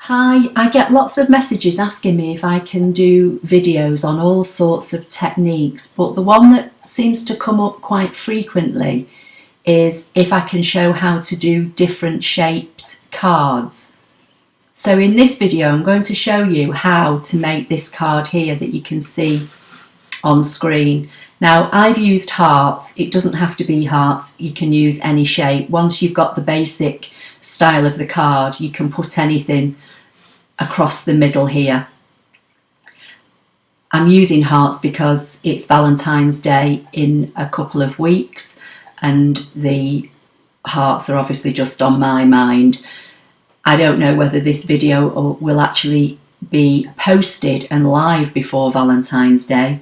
Hi, I get lots of messages asking me if I can do videos on all sorts of techniques, but the one that seems to come up quite frequently is if I can show how to do different shaped cards. So in this video I'm going to show you how to make this card here that you can see on screen. Now I've used hearts. It doesn't have to be hearts, you can use any shape. Once you've got the basic style of the card you can put anything across the middle here. I'm using hearts because it's Valentine's Day in a couple of weeks and the hearts are obviously just on my mind. I don't know whether this video will actually be posted and live before Valentine's Day,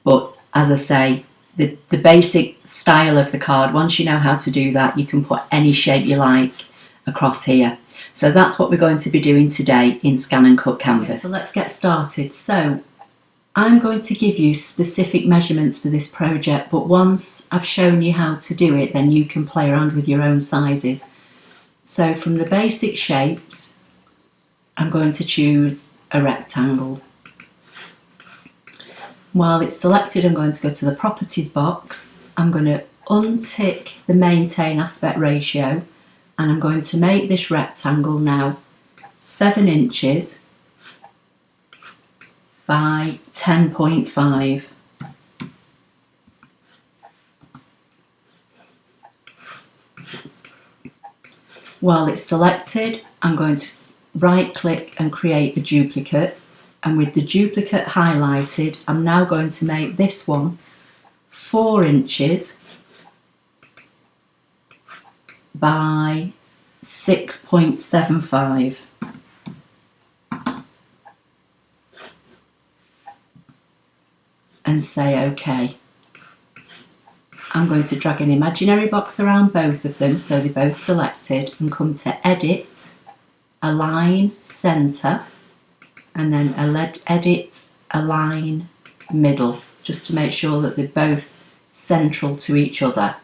but as I say, the basic style of the card, once you know how to do that, you can put any shape you like across here. So that's what we're going to be doing today in ScanNCut Canvas. Okay, so let's get started. So I'm going to give you specific measurements for this project, but once I've shown you how to do it, then you can play around with your own sizes. So from the basic shapes, I'm going to choose a rectangle. While it's selected, I'm going to go to the properties box. I'm going to untick the maintain aspect ratio, and I'm going to make this rectangle now 7 inches by 10.5. While it's selected, I'm going to right click and create a duplicate, and with the duplicate highlighted, I'm now going to make this one 4 inches by 6.75. and say OK. I'm going to drag an imaginary box around both of them so they're both selected and come to Edit, Align Center, and then Edit, Align Middle, just to make sure that they're both central to each other.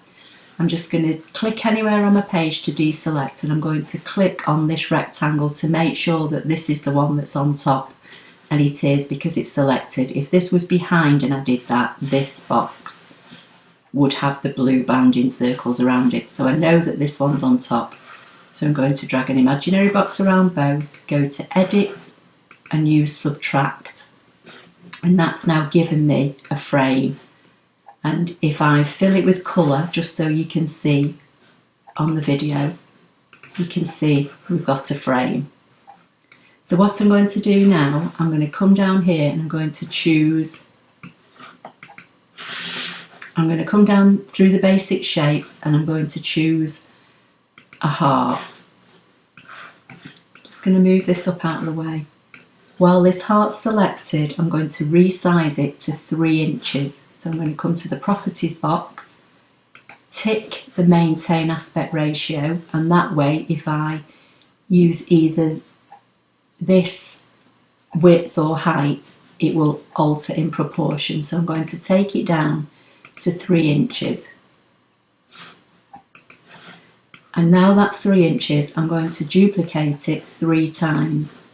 I'm just going to click anywhere on my page to deselect, and I'm going to click on this rectangle to make sure that this is the one that's on top, and it is because it's selected. If this was behind and I did that, this box would have the blue bounding circles around it, so I know that this one's on top. So I'm going to drag an imaginary box around both, go to Edit and use Subtract, and that's now given me a frame. And if I fill it with colour, just so you can see on the video, you can see we've got a frame. So what I'm going to do now, I'm going to come down here and I'm going to choose, I'm going to come down through the basic shapes and I'm going to choose a heart. Just going to move this up out of the way. While this heart's selected, I'm going to resize it to 3 inches. So I'm going to come to the properties box, tick the maintain aspect ratio, and that way if I use either this width or height, it will alter in proportion. So I'm going to take it down to 3 inches. And now that's 3 inches, I'm going to duplicate it 3 times.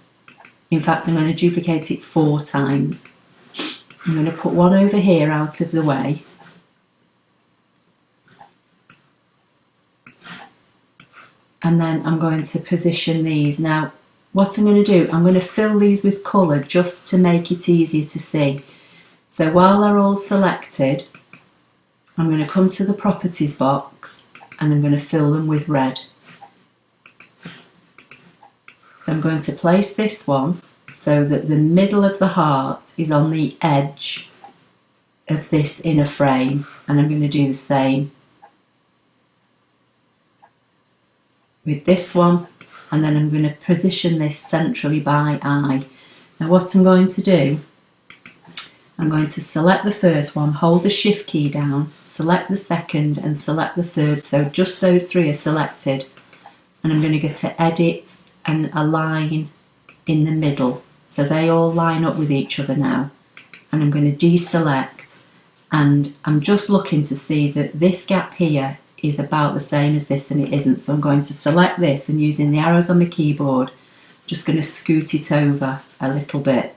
In fact, I'm going to duplicate it 4 times. I'm going to put one over here out of the way. And then I'm going to position these. Now, what I'm going to do, I'm going to fill these with colour just to make it easier to see. So while they're all selected, I'm going to come to the properties box and I'm going to fill them with red. So I'm going to place this one so that the middle of the heart is on the edge of this inner frame, and I'm going to do the same with this one, and then I'm going to position this centrally by eye. Now what I'm going to do, I'm going to select the first one, hold the shift key down, select the second and select the third, so just those 3 are selected, and I'm going to go to Edit and Align in the middle, so they all line up with each other now. And I'm going to deselect, and I'm just looking to see that this gap here is about the same as this, and it isn't, so I'm going to select this, and using the arrows on my keyboard Just going to scoot it over a little bit.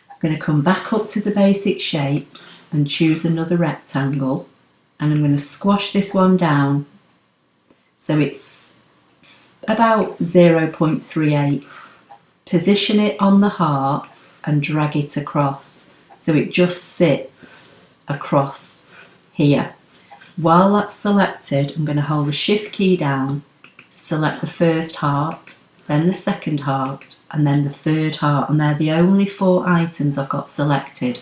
I'm going to come back up to the basic shapes and choose another rectangle, and I'm going to squash this one down so it's about 0.38. Position it on the heart and drag it across so it just sits across here. While that's selected, I'm going to hold the shift key down, select the first heart, then the second heart, and then the third heart, and they're the only 4 items I've got selected.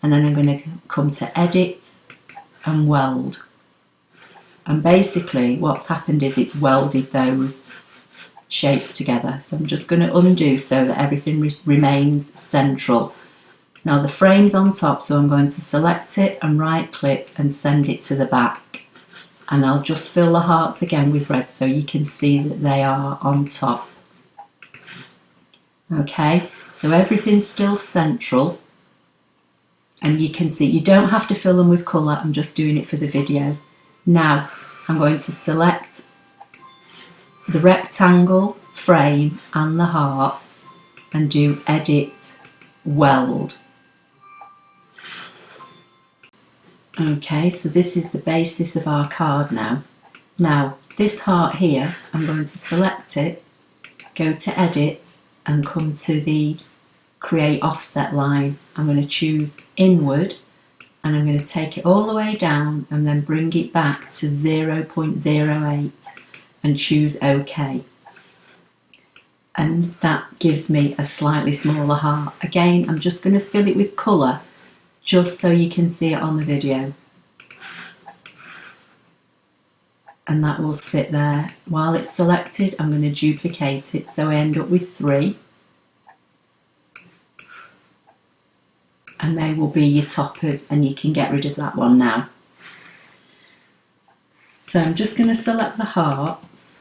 And then I'm going to come to edit and weld. And basically what's happened is it's welded those shapes together. So I'm just going to undo so that everything remains central. Now the frame's on top, so I'm going to select it and right click and send it to the back. And I'll just fill the hearts again with red so you can see that they are on top. Okay, so everything's still central. And you can see, you don't have to fill them with colour, I'm just doing it for the video. Now, I'm going to select the rectangle, frame and the hearts and do edit, weld. Okay, so this is the basis of our card now. Now, this heart here, I'm going to select it, go to edit and come to the create offset line. I'm going to choose inward and I'm going to take it all the way down and then bring it back to 0.08 and choose OK. And that gives me a slightly smaller heart. Again, I'm just going to fill it with colour just so you can see it on the video. And that will sit there. While it's selected, I'm going to duplicate it so I end up with 3. And they will be your toppers, and you can get rid of that one now. So I'm just going to select the hearts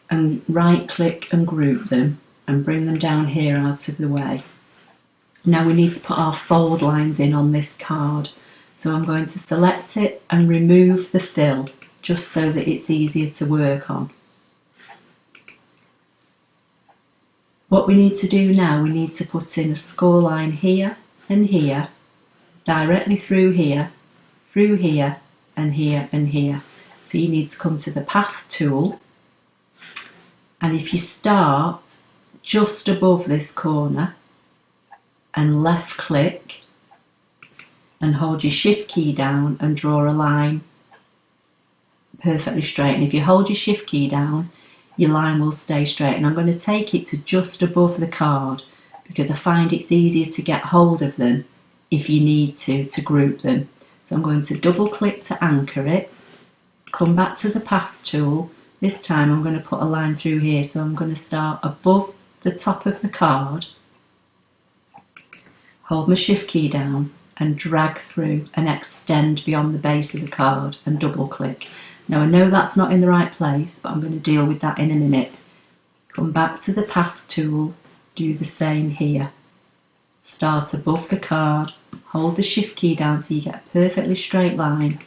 and right click and group them and bring them down here out of the way. Now we need to put our fold lines in on this card. So I'm going to select it and remove the fill just so that it's easier to work on. What we need to do now, we need to put in a score line here and here, directly through here and here and here. So you need to come to the path tool, and if you start just above this corner and left click and hold your shift key down and draw a line perfectly straight, and if you hold your shift key down your line will stay straight. And I'm going to take it to just above the card because I find it's easier to get hold of them if you need to group them. So I'm going to double click to anchor it, come back to the path tool. This time I'm going to put a line through here, so I'm going to start above the top of the card, hold my shift key down and drag through and extend beyond the base of the card and double click. Now I know that's not in the right place, but I'm going to deal with that in a minute. Come back to the path tool, do the same here. Start above the card, hold the shift key down so you get a perfectly straight line,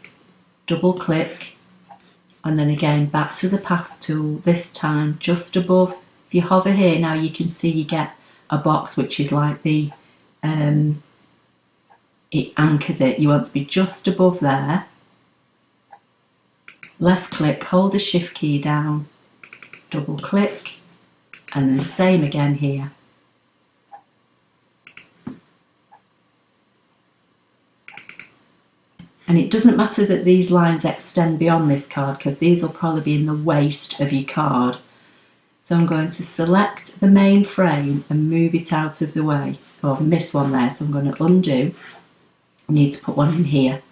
double click, and then again back to the path tool, this time just above. If you hover here now you can see you get a box which is like the, it anchors it. You want to be just above there. Left click, hold the shift key down, double click, and then same again here. And it doesn't matter that these lines extend beyond this card because these will probably be in the waist of your card. So I'm going to select the main frame and move it out of the way. Oh, I've missed one there, so I'm going to undo. I need to put one in here.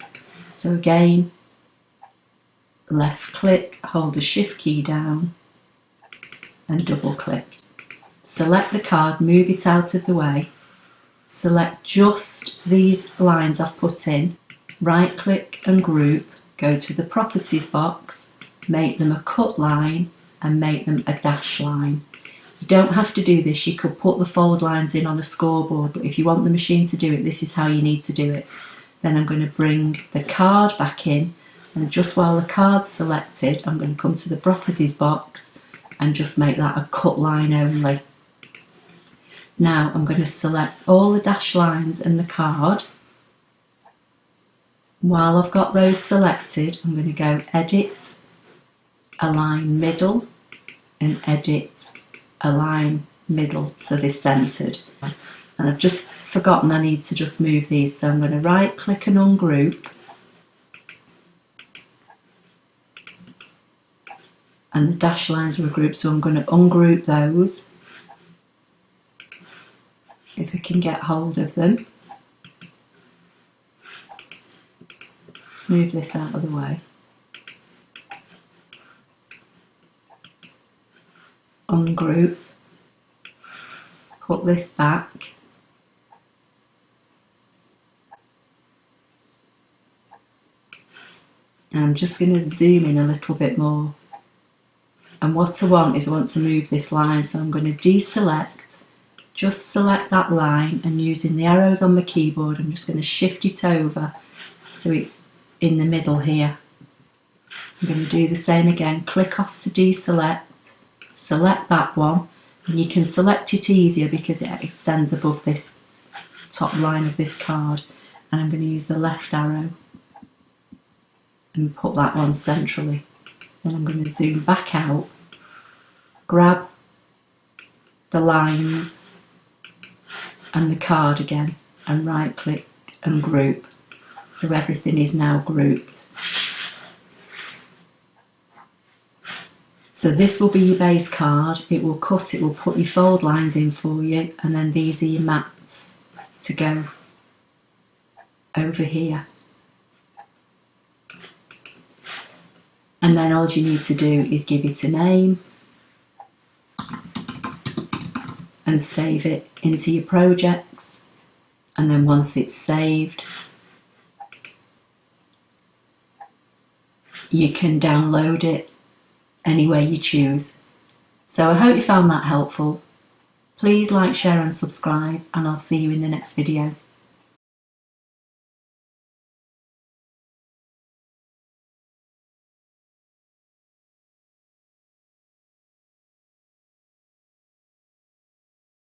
So again, left click, hold the shift key down and double click. Select the card, move it out of the way. Select just these lines I've put in. Right click and group, go to the properties box, make them a cut line and make them a dash line. You don't have to do this, you could put the fold lines in on a scoreboard, but if you want the machine to do it, this is how you need to do it. Then I'm going to bring the card back in, and just while the card's selected, I'm going to come to the properties box and just make that a cut line only. Now I'm going to select all the dashed lines in the card. While I've got those selected, I'm going to go Edit, Align Middle, and Edit, Align Middle, so they're centred. And I've just forgotten I need to just move these, so I'm going to right click and ungroup, and the dashed lines were grouped, so I'm going to ungroup those if I can get hold of them. Let's move this out of the way. Ungroup, put this back, and I'm just going to zoom in a little bit more. And what I want is I want to move this line, so I'm going to deselect, just select that line, and using the arrows on my keyboard I'm just going to shift it over so it's in the middle here. I'm going to do the same again, click off to deselect, select that one, and you can select it easier because it extends above this top line of this card, and I'm going to use the left arrow and put that one centrally. Then I'm going to zoom back out, grab the lines and the card again, and right click and group, so everything is now grouped. So this will be your base card. It will cut, it will put your fold lines in for you, and then these are your mats to go over here. And then all you need to do is give it a name and save it into your projects, and then once it's saved you can download it any way you choose. So I hope you found that helpful. Please like, share and subscribe, and I'll see you in the next video.